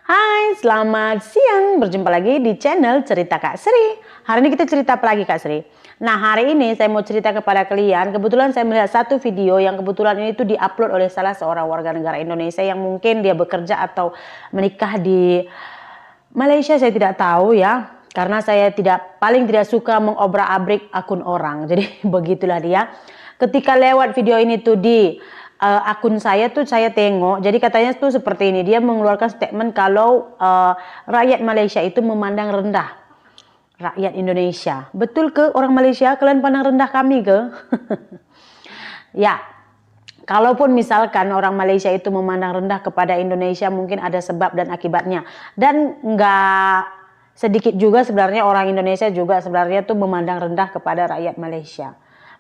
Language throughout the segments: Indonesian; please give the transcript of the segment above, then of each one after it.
Hai, selamat siang. Berjumpa lagi di channel Cerita Kak Sri. Hari ini kita cerita apa lagi Kak Sri? Nah, hari ini saya mau cerita kepada kalian. Kebetulan saya melihat satu video yang kebetulan ini tuh diupload oleh salah seorang warga negara Indonesia yang mungkin dia bekerja atau menikah di Malaysia, saya tidak tahu ya. Karena saya paling tidak suka mengobrak-abrik akun orang. Jadi begitulah dia. Ketika lewat video ini tuh di akun saya tuh saya tengok, jadi katanya tuh seperti ini, dia mengeluarkan statement kalau rakyat Malaysia itu memandang rendah rakyat Indonesia. Betul ke orang Malaysia? Kalian pandang rendah kami ke? Ya, kalaupun misalkan orang Malaysia itu memandang rendah kepada Indonesia, mungkin ada sebab dan akibatnya. Dan nggak sedikit juga sebenarnya orang Indonesia juga sebenarnya tuh memandang rendah kepada rakyat Malaysia.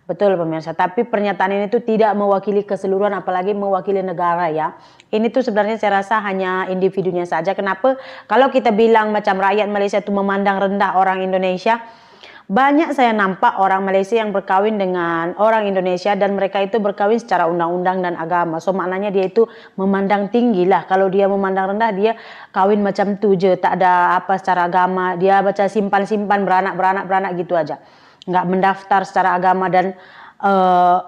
Betul pemirsa, tapi pernyataan ini tuh tidak mewakili keseluruhan apalagi mewakili negara ya. Ini tuh sebenarnya saya rasa hanya individunya saja. Kenapa? Kalau kita bilang macam rakyat Malaysia itu memandang rendah orang Indonesia, banyak saya nampak orang Malaysia yang berkawin dengan orang Indonesia dan mereka itu berkawin secara undang-undang dan agama. So maknanya dia itu memandang tinggi lah. Kalau dia memandang rendah, dia kawin macam tu je, tak ada apa secara agama. Dia baca simpan-simpan beranak gitu aja. Nggak mendaftar secara agama dan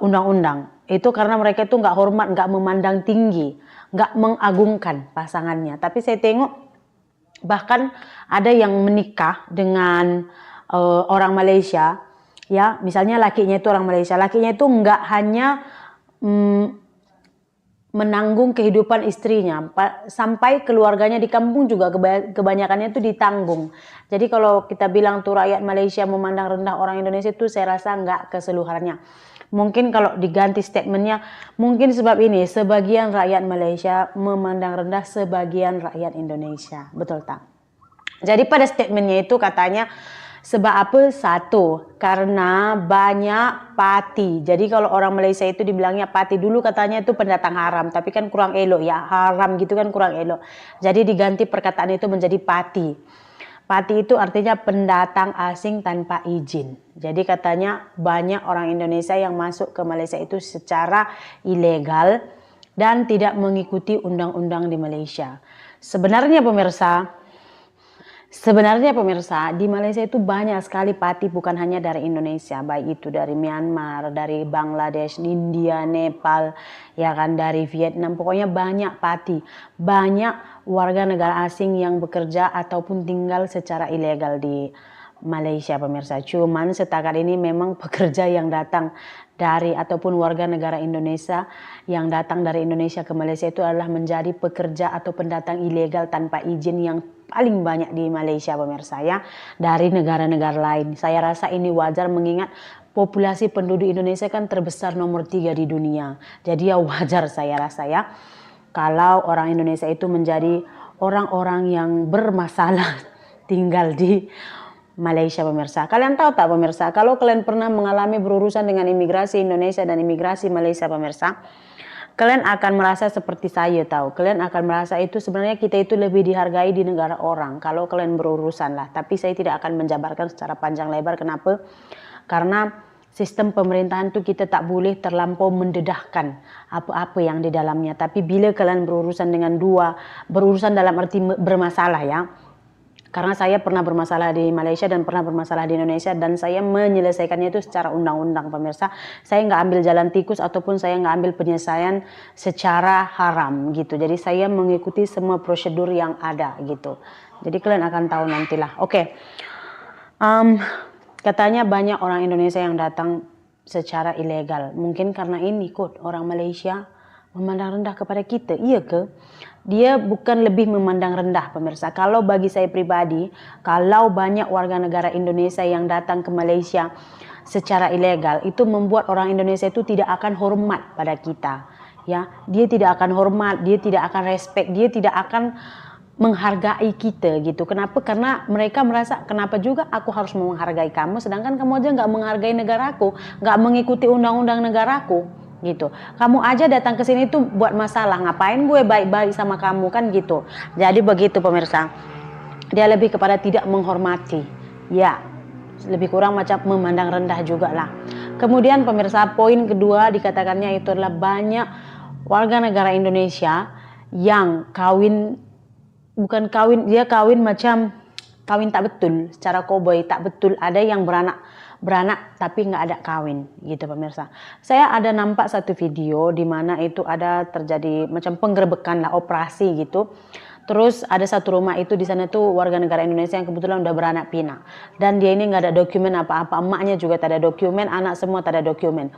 undang-undang. Itu karena mereka itu nggak hormat, nggak memandang tinggi, nggak mengagungkan pasangannya. Tapi saya tengok bahkan ada yang menikah dengan orang Malaysia, ya misalnya lakinya itu orang Malaysia, lakinya itu nggak hanya menanggung kehidupan istrinya, sampai keluarganya di kampung juga kebanyakannya itu ditanggung. Jadi kalau kita bilang tuh rakyat Malaysia memandang rendah orang Indonesia itu saya rasa nggak keseluruhannya. Mungkin kalau diganti statementnya, mungkin sebab ini sebagian rakyat Malaysia memandang rendah sebagian rakyat Indonesia. Betul tak? Jadi pada statementnya itu katanya sebab apa? Satu, karena banyak parti. Jadi kalau orang Malaysia itu dibilangnya parti, dulu katanya itu pendatang haram, tapi kan kurang elok ya, haram gitu kan kurang elok. Jadi diganti perkataan itu menjadi parti. Parti itu artinya pendatang asing tanpa izin. Jadi katanya banyak orang Indonesia yang masuk ke Malaysia itu secara ilegal dan tidak mengikuti undang-undang di Malaysia. Sebenarnya pemirsa, di Malaysia itu banyak sekali parti bukan hanya dari Indonesia, baik itu dari Myanmar, dari Bangladesh, India, Nepal, ya kan, dari Vietnam, pokoknya banyak parti, banyak warga negara asing yang bekerja ataupun tinggal secara ilegal di Malaysia pemirsa. Cuman setakat ini memang pekerja yang datang dari ataupun warga negara Indonesia yang datang dari Indonesia ke Malaysia itu adalah menjadi pekerja atau pendatang ilegal tanpa izin yang paling banyak di Malaysia pemirsa ya, dari negara-negara lain. Saya rasa ini wajar mengingat populasi penduduk Indonesia kan terbesar nomor 3 di dunia. Jadi ya wajar saya rasa ya kalau orang Indonesia itu menjadi orang-orang yang bermasalah tinggal di Malaysia pemirsa. Kalian tahu tak pemirsa, kalau kalian pernah mengalami berurusan dengan imigrasi Indonesia dan imigrasi Malaysia pemirsa, kalian akan merasa seperti saya tahu. Kalian akan merasa itu sebenarnya kita itu lebih dihargai di negara orang kalau kalian berurusan lah. Tapi saya tidak akan menjabarkan secara panjang lebar. Kenapa? Karena sistem pemerintahan itu kita tak boleh terlampau mendedahkan apa-apa yang di dalamnya. Tapi bila kalian berurusan dengan berurusan dalam arti bermasalah ya. Karena saya pernah bermasalah di Malaysia dan pernah bermasalah di Indonesia dan saya menyelesaikannya itu secara undang-undang pemirsa. Saya nggak ambil jalan tikus ataupun saya nggak ambil penyelesaian secara haram gitu. Jadi saya mengikuti semua prosedur yang ada gitu. Jadi kalian akan tahu nantilah. Oke. Katanya banyak orang Indonesia yang datang secara ilegal. Mungkin karena ini orang Malaysia memandang rendah kepada kita. Iya ke? Dia bukan lebih memandang rendah pemirsa. Kalau bagi saya pribadi, kalau banyak warga negara Indonesia yang datang ke Malaysia secara ilegal, itu membuat orang Indonesia itu tidak akan hormat pada kita. Ya, dia tidak akan hormat, dia tidak akan respect, dia tidak akan menghargai kita gitu. Kenapa? Karena mereka merasa kenapa juga aku harus menghargai kamu, sedangkan kamu aja nggak menghargai negaraku, nggak mengikuti undang-undang negaraku. Gitu. Kamu aja datang ke sini tuh buat masalah, ngapain gue baik-baik sama kamu kan gitu. Jadi begitu pemirsa. Dia lebih kepada tidak menghormati. Ya, lebih kurang macam memandang rendah juga lah. Kemudian pemirsa, poin kedua dikatakannya itu adalah banyak warga negara Indonesia yang kawin bukan kawin, dia kawin macam kawin tak betul, secara koboi tak betul. Ada yang beranak tapi nggak ada kawin gitu pemirsa. Saya ada nampak satu video di mana itu ada terjadi macam penggerebekan lah, operasi gitu. Terus ada satu rumah itu, di sana tuh warga negara Indonesia yang kebetulan udah beranak pinak. Dan dia ini nggak ada dokumen apa-apa, emaknya juga tak ada dokumen, anak semua tak ada dokumen.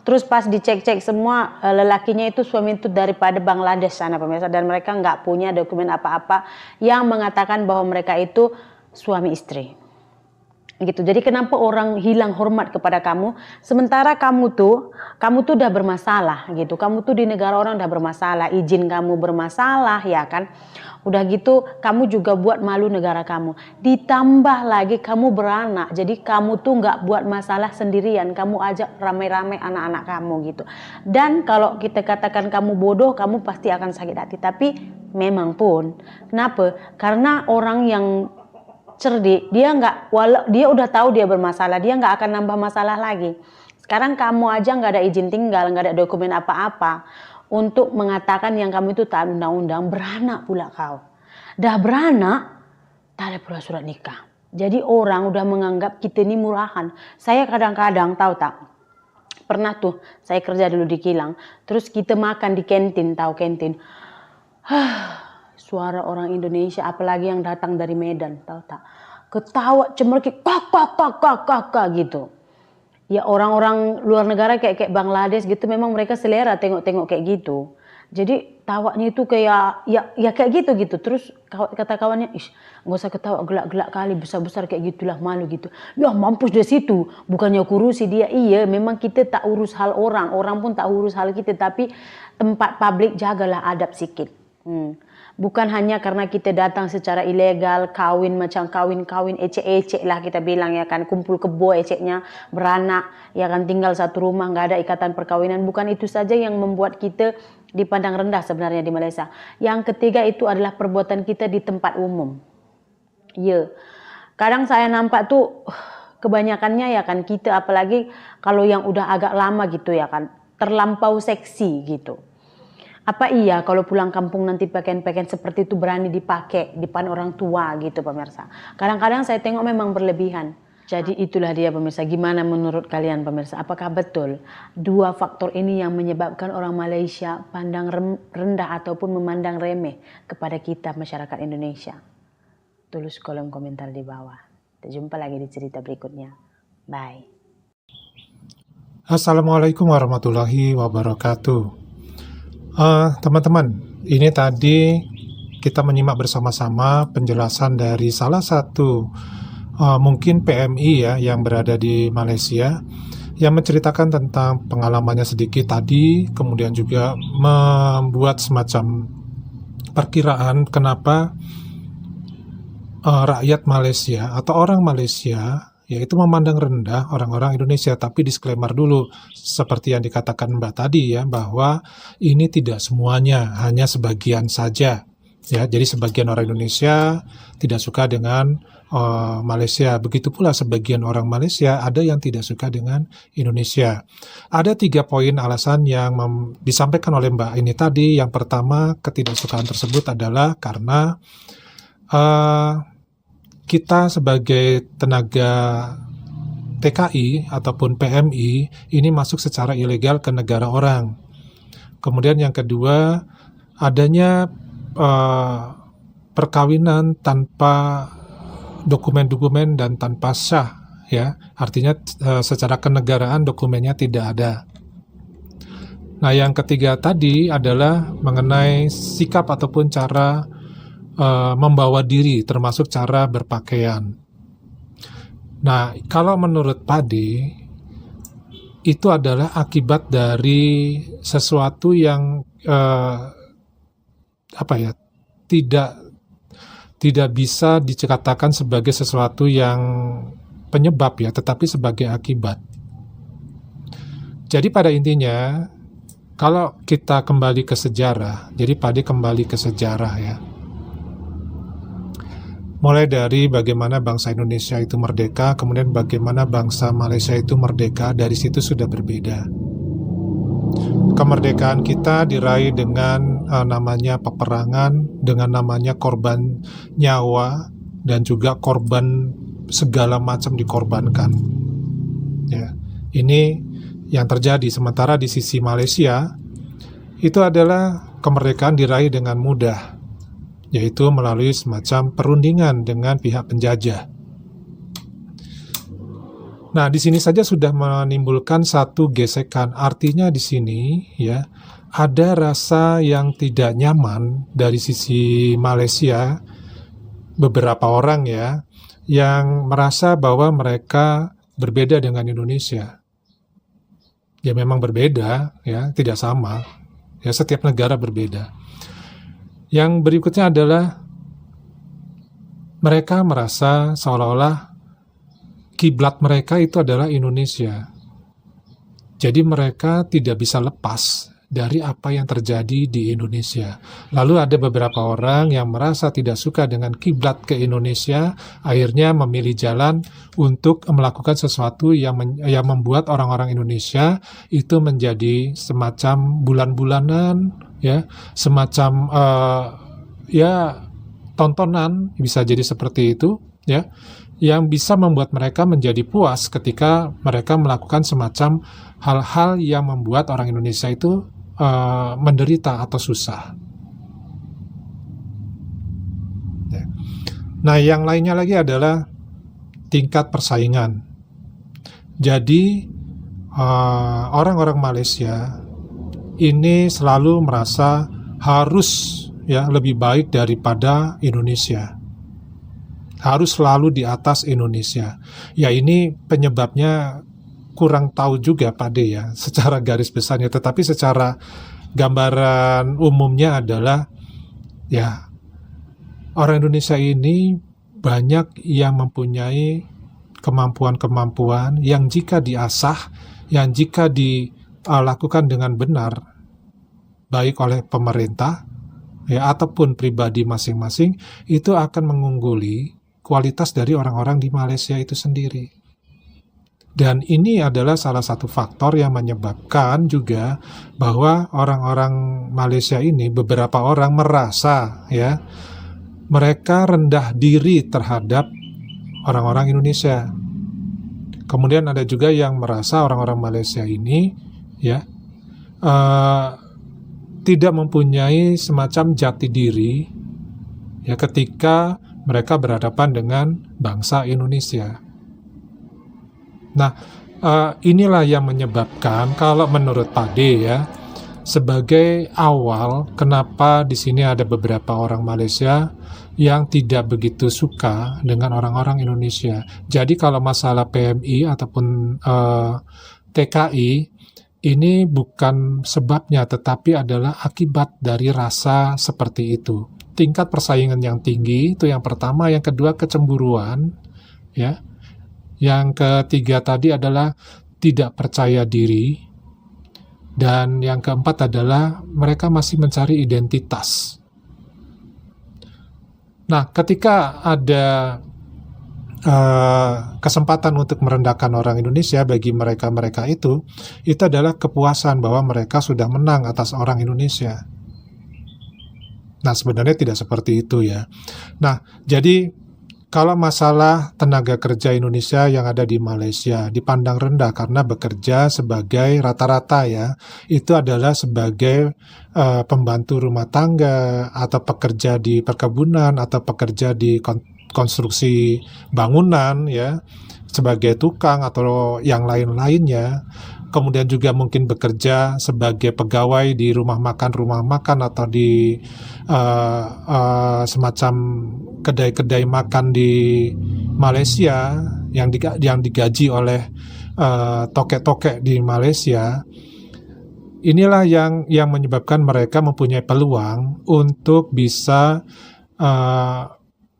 Terus pas dicek-cek semua, lelakinya itu suami itu daripada Bangladesh sana pemirsa, dan mereka nggak punya dokumen apa-apa yang mengatakan bahwa mereka itu suami istri. Gitu. Jadi kenapa orang hilang hormat kepada kamu, sementara kamu tuh udah bermasalah gitu. Kamu tuh di negara orang udah bermasalah, izin kamu bermasalah ya kan. Udah gitu kamu juga buat malu negara kamu. Ditambah lagi kamu beranak. Jadi kamu tuh nggak buat masalah sendirian, kamu ajak ramai-ramai anak-anak kamu gitu. Dan kalau kita katakan kamu bodoh, kamu pasti akan sakit hati. Tapi memang pun, kenapa? Karena orang yang cerdik, dia udah tahu dia bermasalah, dia nggak akan nambah masalah lagi. Sekarang kamu aja nggak ada izin tinggal, nggak ada dokumen apa-apa untuk mengatakan yang kamu itu taat undang-undang, beranak pula kau. Dah beranak, tak ada pula surat nikah. Jadi orang udah menganggap kita ini murahan. Saya kadang-kadang tahu tak, pernah tuh saya kerja dulu di kilang, terus kita makan di kantin, tahu kantin. Suara orang Indonesia, apalagi yang datang dari Medan, tahu tak? Ketawa cemerkik, kakak gitu. Ya orang-orang luar negara kayak Bangladesh gitu, memang mereka selera tengok-tengok kayak gitu. Jadi tawanya itu kayak ya kayak gitu. Terus kata kawannya, nggak usah ketawa gelak-gelak kali, besar-besar kayak gitulah, malu gitu. Ya mampus dari situ, bukannya kurusi dia. Iya, memang kita tak urus hal orang pun tak urus hal kita, tapi tempat publik jagalah adab sikit. Bukan hanya karena kita datang secara ilegal, kawin macam kawin ecek-ecek lah kita bilang ya kan, kumpul kebo eceknya, beranak ya kan, tinggal satu rumah, nggak ada ikatan perkawinan. Bukan itu saja yang membuat kita dipandang rendah sebenarnya di Malaysia. Yang ketiga itu adalah perbuatan kita di tempat umum. Ya, kadang saya nampak tuh kebanyakannya ya kan, kita apalagi kalau yang udah agak lama gitu ya kan, terlampau seksi gitu. Apa iya kalau pulang kampung nanti pakaian-pakaian seperti itu berani dipakai di depan orang tua gitu pemirsa. Kadang-kadang saya tengok memang berlebihan. Jadi itulah dia pemirsa. Gimana menurut kalian pemirsa? Apakah betul dua faktor ini yang menyebabkan orang Malaysia pandang rendah ataupun memandang remeh kepada kita masyarakat Indonesia? Tulis kolom komentar di bawah. Kita jumpa lagi di cerita berikutnya. Bye. Assalamualaikum warahmatullahi wabarakatuh. Teman-teman, ini tadi kita menyimak bersama-sama penjelasan dari salah satu mungkin PMI ya yang berada di Malaysia, yang menceritakan tentang pengalamannya sedikit tadi, kemudian juga membuat semacam perkiraan kenapa rakyat Malaysia atau orang Malaysia yaitu memandang rendah orang-orang Indonesia. Tapi disclaimer dulu, seperti yang dikatakan Mbak tadi ya, bahwa ini tidak semuanya, hanya sebagian saja ya. Jadi sebagian orang Indonesia tidak suka dengan Malaysia, begitu pula sebagian orang Malaysia ada yang tidak suka dengan Indonesia. Ada 3 poin alasan yang disampaikan oleh Mbak ini tadi. Yang pertama, ketidaksukaan tersebut adalah karena kita sebagai tenaga TKI ataupun PMI ini masuk secara ilegal ke negara orang. Kemudian yang kedua, adanya perkawinan tanpa dokumen-dokumen dan tanpa sah ya. Artinya secara kenegaraan dokumennya tidak ada. Nah, yang ketiga tadi adalah mengenai sikap ataupun cara membawa diri, termasuk cara berpakaian. Nah, kalau menurut Padi, itu adalah akibat dari sesuatu yang tidak bisa dikatakan sebagai sesuatu yang penyebab ya, tetapi sebagai akibat. Jadi pada intinya, kalau kita kembali ke sejarah, jadi Padi kembali ke sejarah ya. Mulai dari bagaimana bangsa Indonesia itu merdeka, kemudian bagaimana bangsa Malaysia itu merdeka, dari situ sudah berbeda. Kemerdekaan kita diraih dengan namanya peperangan, dengan namanya korban nyawa, dan juga korban segala macam dikorbankan. Ya, ini yang terjadi. Sementara di sisi Malaysia, itu adalah kemerdekaan diraih dengan mudah, yaitu melalui semacam perundingan dengan pihak penjajah. Nah, di sini saja sudah menimbulkan satu gesekan. Artinya di sini ya, ada rasa yang tidak nyaman dari sisi Malaysia, beberapa orang ya, yang merasa bahwa mereka berbeda dengan Indonesia. Ya memang berbeda, ya, tidak sama. Ya, setiap negara berbeda. Yang berikutnya adalah mereka merasa seolah-olah kiblat mereka itu adalah Indonesia. Jadi mereka tidak bisa lepas dari apa yang terjadi di Indonesia. Lalu ada beberapa orang yang merasa tidak suka dengan kiblat ke Indonesia, akhirnya memilih jalan untuk melakukan sesuatu yang membuat orang-orang Indonesia itu menjadi semacam bulan-bulanan, ya, semacam tontonan, bisa jadi seperti itu, ya, yang bisa membuat mereka menjadi puas ketika mereka melakukan semacam hal-hal yang membuat orang Indonesia itu menderita atau susah. Nah, yang lainnya lagi adalah tingkat persaingan. Jadi orang-orang Malaysia ini selalu merasa harus ya lebih baik daripada Indonesia. Harus selalu di atas Indonesia. Ya, ini penyebabnya kurang tahu juga Pak De ya, secara garis besarnya. Tetapi secara gambaran umumnya adalah ya, orang Indonesia ini banyak yang mempunyai kemampuan-kemampuan yang jika diasah, yang jika dilakukan dengan benar, baik oleh pemerintah ya ataupun pribadi masing-masing, itu akan mengungguli kualitas dari orang-orang di Malaysia itu sendiri. Dan ini adalah salah satu faktor yang menyebabkan juga bahwa orang-orang Malaysia ini, beberapa orang merasa ya, mereka rendah diri terhadap orang-orang Indonesia. Kemudian ada juga yang merasa orang-orang Malaysia ini ya tidak mempunyai semacam jati diri ya ketika mereka berhadapan dengan bangsa Indonesia. Nah, inilah yang menyebabkan kalau menurut Pak De ya, sebagai awal kenapa di sini ada beberapa orang Malaysia yang tidak begitu suka dengan orang-orang Indonesia. Jadi kalau masalah PMI ataupun TKI ini bukan sebabnya, tetapi adalah akibat dari rasa seperti itu. Tingkat persaingan yang tinggi itu yang pertama, yang kedua kecemburuan, ya. Yang ketiga tadi adalah tidak percaya diri, dan yang keempat adalah mereka masih mencari identitas. Nah, ketika ada kesempatan untuk merendahkan orang Indonesia, bagi mereka itu adalah kepuasan bahwa mereka sudah menang atas orang Indonesia. Nah, sebenarnya tidak seperti itu ya. Nah, jadi kalau masalah tenaga kerja Indonesia yang ada di Malaysia dipandang rendah karena bekerja sebagai rata-rata ya, itu adalah sebagai pembantu rumah tangga atau pekerja di perkebunan atau pekerja di konstruksi bangunan ya, sebagai tukang atau yang lain-lainnya. Kemudian juga mungkin bekerja sebagai pegawai di rumah makan atau di semacam kedai-kedai makan di Malaysia yang digaji oleh tokek-tokek di Malaysia. Inilah yang menyebabkan mereka mempunyai peluang untuk bisa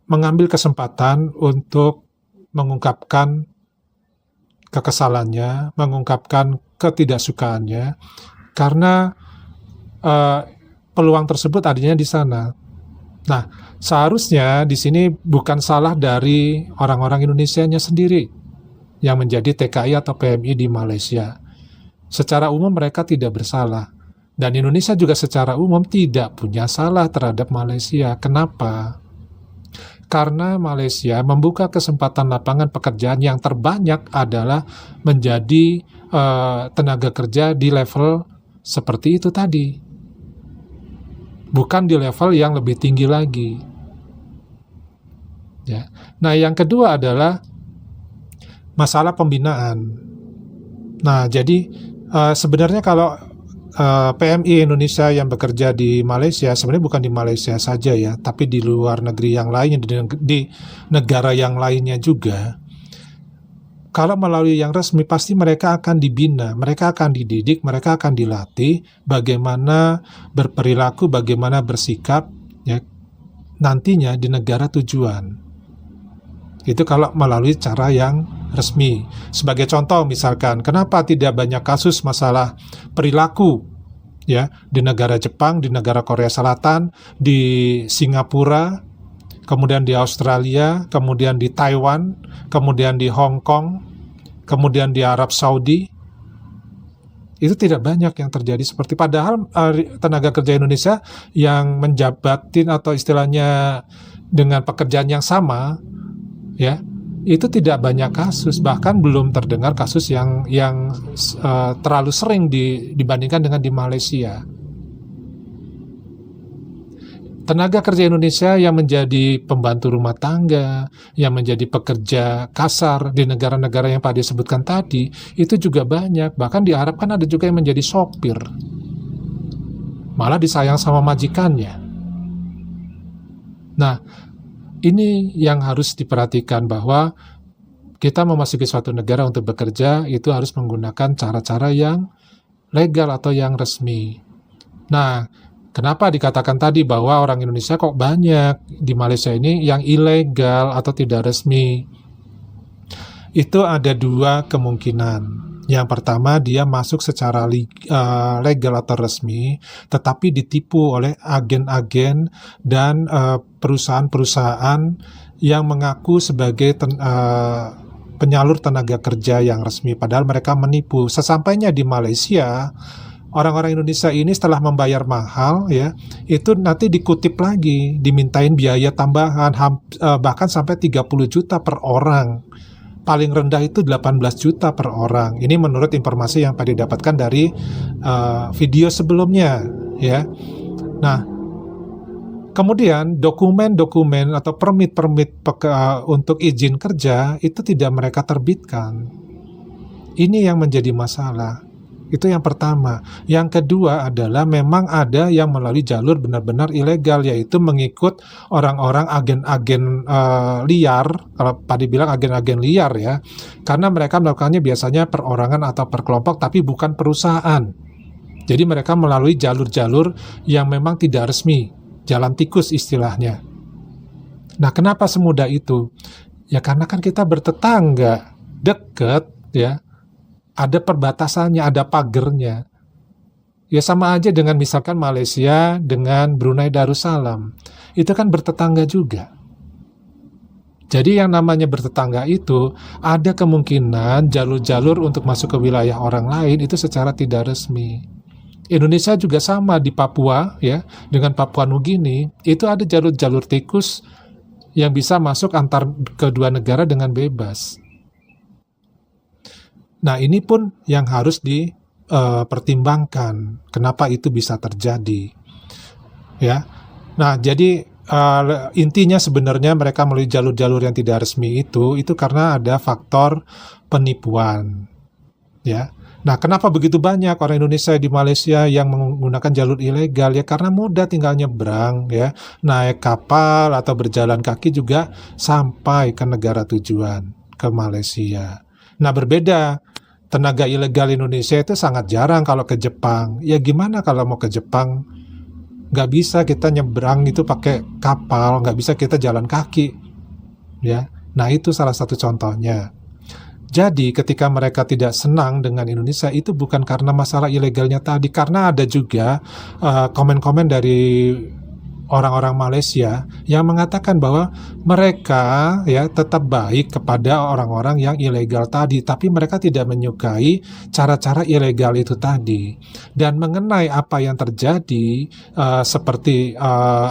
mengambil kesempatan untuk mengungkapkan kekesalannya, mengungkapkan ketidaksukaannya, karena peluang tersebut adanya di sana. Nah, seharusnya di sini bukan salah dari orang-orang Indonesianya sendiri yang menjadi TKI atau PMI di Malaysia. Secara umum mereka tidak bersalah. Dan Indonesia juga secara umum tidak punya salah terhadap Malaysia. Kenapa? Karena Malaysia membuka kesempatan lapangan pekerjaan yang terbanyak adalah menjadi tenaga kerja di level seperti itu tadi. Bukan di level yang lebih tinggi lagi. Ya. Nah, yang kedua adalah masalah pembinaan. Nah, jadi sebenarnya kalau PMI Indonesia yang bekerja di Malaysia, sebenarnya bukan di Malaysia saja ya, tapi di luar negeri yang lainnya, di negara yang lainnya juga. Kalau melalui yang resmi, pasti mereka akan dibina, mereka akan dididik, mereka akan dilatih bagaimana berperilaku, bagaimana bersikap ya, nantinya di negara tujuan. Itu kalau melalui cara yang resmi. Sebagai contoh misalkan, kenapa tidak banyak kasus masalah perilaku ya di negara Jepang, di negara Korea Selatan, di Singapura, kemudian di Australia, kemudian di Taiwan, kemudian di Hong Kong, kemudian di Arab Saudi. Itu tidak banyak yang terjadi seperti, padahal tenaga kerja Indonesia yang menjabatin atau istilahnya dengan pekerjaan yang sama ya, itu tidak banyak kasus, bahkan belum terdengar kasus yang terlalu sering dibandingkan dengan di Malaysia. Tenaga kerja Indonesia yang menjadi pembantu rumah tangga, yang menjadi pekerja kasar di negara-negara yang Pak Ade sebutkan tadi, itu juga banyak. Bahkan di Arab kan ada juga yang menjadi sopir, malah disayang sama majikannya. Nah, ini yang harus diperhatikan, bahwa kita memasuki suatu negara untuk bekerja itu harus menggunakan cara-cara yang legal atau yang resmi. Nah, kenapa dikatakan tadi bahwa orang Indonesia kok banyak di Malaysia ini yang ilegal atau tidak resmi? Itu ada dua kemungkinan. Yang pertama, dia masuk secara legal atau resmi, tetapi ditipu oleh agen-agen dan perusahaan-perusahaan yang mengaku sebagai penyalur tenaga kerja yang resmi, padahal mereka menipu. Sesampainya di Malaysia, orang-orang Indonesia ini setelah membayar mahal ya, itu nanti dikutip lagi, dimintain biaya tambahan bahkan sampai 30 juta per orang. Paling rendah itu 18 juta per orang. Ini menurut informasi yang tadi didapatkan dari video sebelumnya ya. Nah, kemudian dokumen-dokumen atau permit-permit untuk izin kerja itu tidak mereka terbitkan. Ini yang menjadi masalah. Itu yang pertama. Yang kedua adalah memang ada yang melalui jalur benar-benar ilegal, yaitu mengikut orang-orang agen-agen liar. Kalau Padi bilang agen-agen liar ya, karena mereka melakukannya biasanya perorangan atau per kelompok, tapi bukan perusahaan. Jadi mereka melalui jalur-jalur yang memang tidak resmi, jalan tikus istilahnya. Nah, kenapa semudah itu? Ya karena kan kita bertetangga, dekat ya. Ada perbatasannya, ada pagernya. Ya sama aja dengan misalkan Malaysia dengan Brunei Darussalam. Itu kan bertetangga juga. Jadi yang namanya bertetangga itu ada kemungkinan jalur-jalur untuk masuk ke wilayah orang lain itu secara tidak resmi. Indonesia juga sama di Papua ya, dengan Papua Nugini, itu ada jalur-jalur tikus yang bisa masuk antar kedua negara dengan bebas. Nah, ini pun yang harus dipertimbangkan. Kenapa itu bisa terjadi? Ya. Nah, jadi intinya sebenarnya mereka melalui jalur-jalur yang tidak resmi itu karena ada faktor penipuan. Ya. Nah, kenapa begitu banyak orang Indonesia di Malaysia yang menggunakan jalur ilegal? Ya karena mudah tinggal nyebrang ya, naik kapal atau berjalan kaki juga sampai ke negara tujuan, ke Malaysia. Nah, berbeda, tenaga ilegal Indonesia itu sangat jarang kalau ke Jepang. Ya gimana kalau mau ke Jepang? Nggak bisa kita nyebrang itu pakai kapal, nggak bisa kita jalan kaki. Ya, nah itu salah satu contohnya. Jadi ketika mereka tidak senang dengan Indonesia itu bukan karena masalah ilegalnya tadi, karena ada juga komen-komen dari orang-orang Malaysia yang mengatakan bahwa mereka ya tetap baik kepada orang-orang yang ilegal tadi, tapi mereka tidak menyukai cara-cara ilegal itu tadi. Dan mengenai apa yang terjadi seperti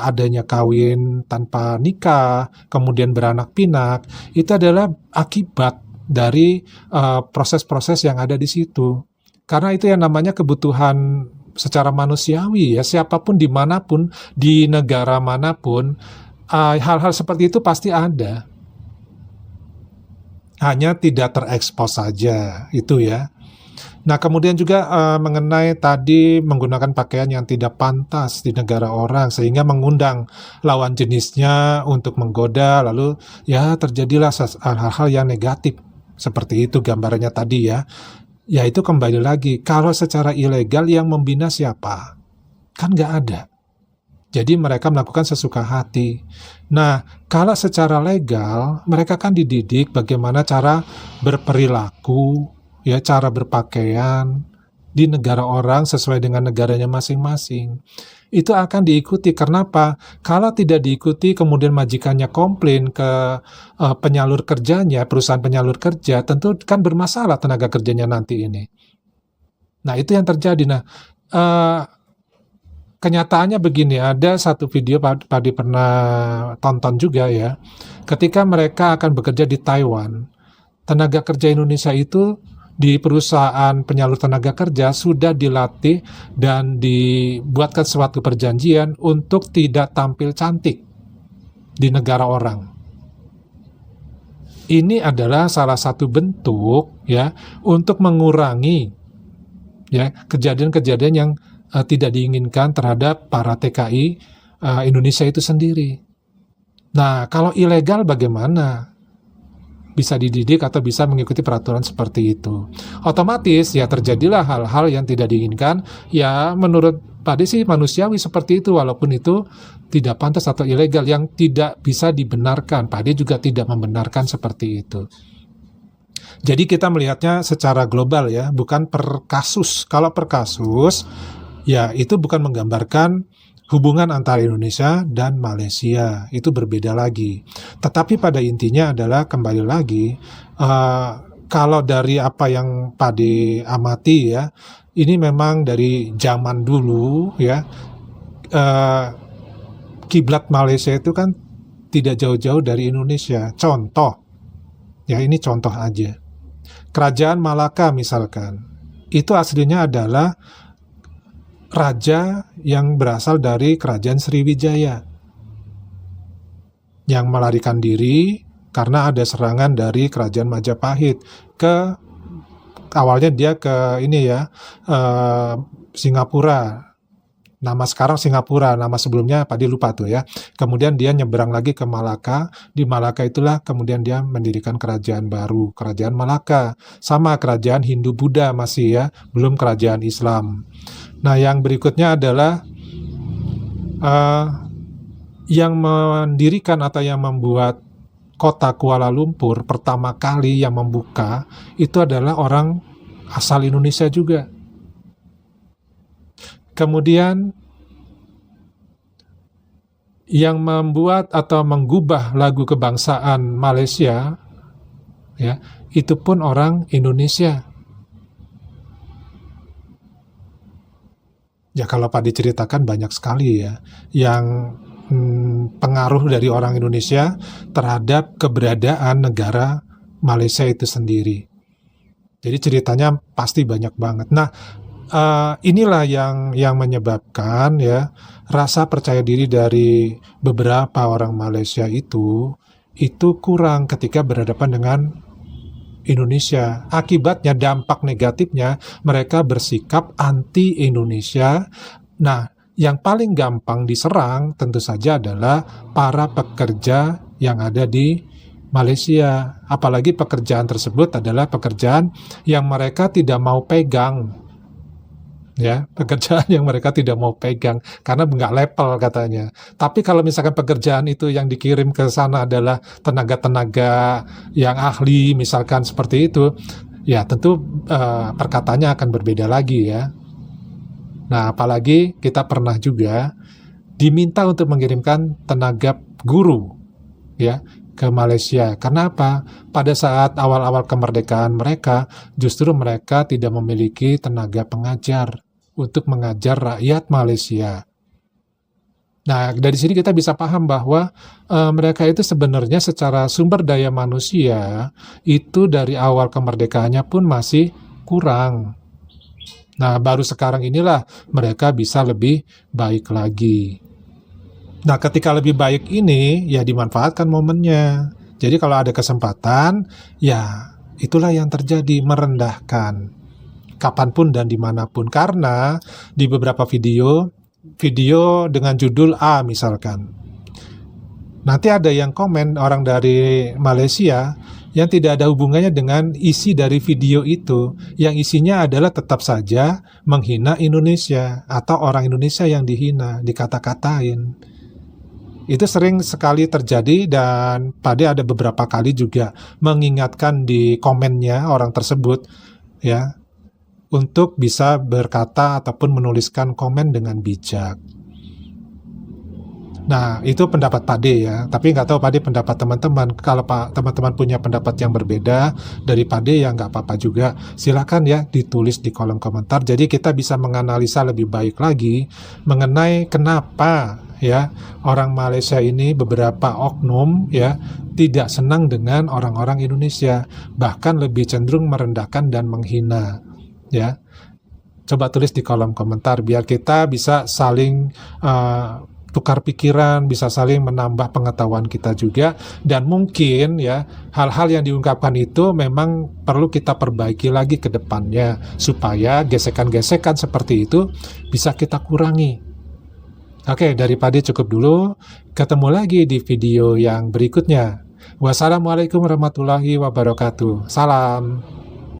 adanya kawin tanpa nikah, kemudian beranak pinak, itu adalah akibat dari proses-proses yang ada di situ. Karena itu yang namanya kebutuhan secara manusiawi ya, siapapun dimanapun, di negara manapun, hal-hal seperti itu pasti ada. Hanya tidak terekspos saja, itu ya. Nah, kemudian juga mengenai tadi menggunakan pakaian yang tidak pantas di negara orang, sehingga mengundang lawan jenisnya untuk menggoda, lalu ya terjadilah hal-hal yang negatif. Seperti itu gambarannya tadi ya. Ya itu kembali lagi, kalau secara ilegal yang membina siapa? Kan nggak ada. Jadi mereka melakukan sesuka hati. Nah, kalau secara legal, mereka kan dididik bagaimana cara berperilaku, ya cara berpakaian di negara orang sesuai dengan negaranya masing-masing. Itu akan diikuti. Kenapa? Kalau tidak diikuti kemudian majikannya komplain ke penyalur kerjanya, perusahaan penyalur kerja, tentu kan bermasalah tenaga kerjanya nanti ini. Nah, itu yang terjadi. Nah, kenyataannya begini, ada satu video Padi pernah tonton juga ya. Ketika mereka akan bekerja di Taiwan, tenaga kerja Indonesia itu di perusahaan penyalur tenaga kerja sudah dilatih dan dibuatkan suatu perjanjian untuk tidak tampil cantik di negara orang. Ini adalah salah satu bentuk ya untuk mengurangi ya kejadian-kejadian yang tidak diinginkan terhadap para TKI Indonesia itu sendiri. Nah, kalau ilegal bagaimana? Bisa dididik atau bisa mengikuti peraturan seperti itu. Otomatis ya terjadilah hal-hal yang tidak diinginkan, ya menurut Padi sih manusiawi seperti itu, walaupun itu tidak pantas atau ilegal, yang tidak bisa dibenarkan. Padi juga tidak membenarkan seperti itu. Jadi kita melihatnya secara global ya, bukan per kasus. Kalau per kasus, ya itu bukan menggambarkan hubungan antara Indonesia dan Malaysia, itu berbeda lagi. Tetapi pada intinya adalah kembali lagi, kalau dari apa yang Padi amati ya, ini memang dari zaman dulu ya, kiblat Malaysia itu kan tidak jauh-jauh dari Indonesia. Contoh, ya ini contoh aja. Kerajaan Malaka misalkan, itu aslinya adalah raja yang berasal dari kerajaan Sriwijaya yang melarikan diri karena ada serangan dari kerajaan Majapahit awalnya dia ke ini ya Singapura. Nama sekarang Singapura, nama sebelumnya Padi lupa tuh ya. Kemudian dia nyeberang lagi ke Malaka. Di Malaka itulah kemudian dia mendirikan kerajaan baru, kerajaan Malaka. Sama kerajaan Hindu-Buddha masih ya, belum kerajaan Islam. Nah, yang berikutnya adalah yang mendirikan atau yang membuat kota Kuala Lumpur pertama kali yang membuka itu adalah orang asal Indonesia juga. Kemudian yang membuat atau menggubah lagu kebangsaan Malaysia ya, itu pun orang Indonesia. Ya kalau Pak diceritakan banyak sekali ya yang pengaruh dari orang Indonesia terhadap keberadaan negara Malaysia itu sendiri. Jadi ceritanya pasti banyak banget. Nah, inilah yang menyebabkan ya rasa percaya diri dari beberapa orang Malaysia itu kurang ketika berhadapan dengan Indonesia. Akibatnya, dampak negatifnya, mereka bersikap anti-Indonesia. Nah, yang paling gampang diserang tentu saja adalah para pekerja yang ada di Malaysia. Apalagi pekerjaan tersebut adalah pekerjaan yang mereka tidak mau pegang. Ya, pekerjaan yang mereka tidak mau pegang karena nggak level katanya. Tapi kalau misalkan pekerjaan itu yang dikirim ke sana adalah tenaga-tenaga yang ahli, misalkan seperti itu, ya tentu perkataannya akan berbeda lagi ya. Nah, apalagi kita pernah juga diminta untuk mengirimkan tenaga guru ya ke Malaysia. Karena apa? Pada saat awal-awal kemerdekaan mereka, justru mereka tidak memiliki tenaga pengajar untuk mengajar rakyat Malaysia. Nah, dari sini kita bisa paham bahwa mereka itu sebenarnya secara sumber daya manusia itu dari awal kemerdekaannya pun masih kurang. Nah, baru sekarang inilah mereka bisa lebih baik lagi. Nah, ketika lebih baik ini, ya dimanfaatkan momennya. Jadi kalau ada kesempatan, ya itulah yang terjadi, merendahkan. Kapanpun dan dimanapun. Karena di beberapa video dengan judul A misalkan, nanti ada yang komen orang dari Malaysia yang tidak ada hubungannya dengan isi dari video itu, yang isinya adalah tetap saja menghina Indonesia atau orang Indonesia yang dihina, dikata-katain. Itu sering sekali terjadi dan Pade ada beberapa kali juga mengingatkan di komennya orang tersebut ya untuk bisa berkata ataupun menuliskan komen dengan bijak. Nah, itu pendapat Pade ya. Tapi nggak tahu Pade pendapat teman-teman. Kalau teman-teman punya pendapat yang berbeda dari Pade ya nggak apa-apa juga. Silakan ya ditulis di kolom komentar. Jadi kita bisa menganalisa lebih baik lagi mengenai kenapa ya orang Malaysia ini beberapa oknum ya tidak senang dengan orang-orang Indonesia. Bahkan lebih cenderung merendahkan dan menghina ya. Coba tulis di kolom komentar biar kita bisa saling tukar pikiran, bisa saling menambah pengetahuan kita juga, dan mungkin ya hal-hal yang diungkapkan itu memang perlu kita perbaiki lagi ke depannya supaya gesekan-gesekan seperti itu bisa kita kurangi. Oke, daripada cukup dulu, ketemu lagi di video yang berikutnya. Wassalamualaikum warahmatullahi wabarakatuh. Salam.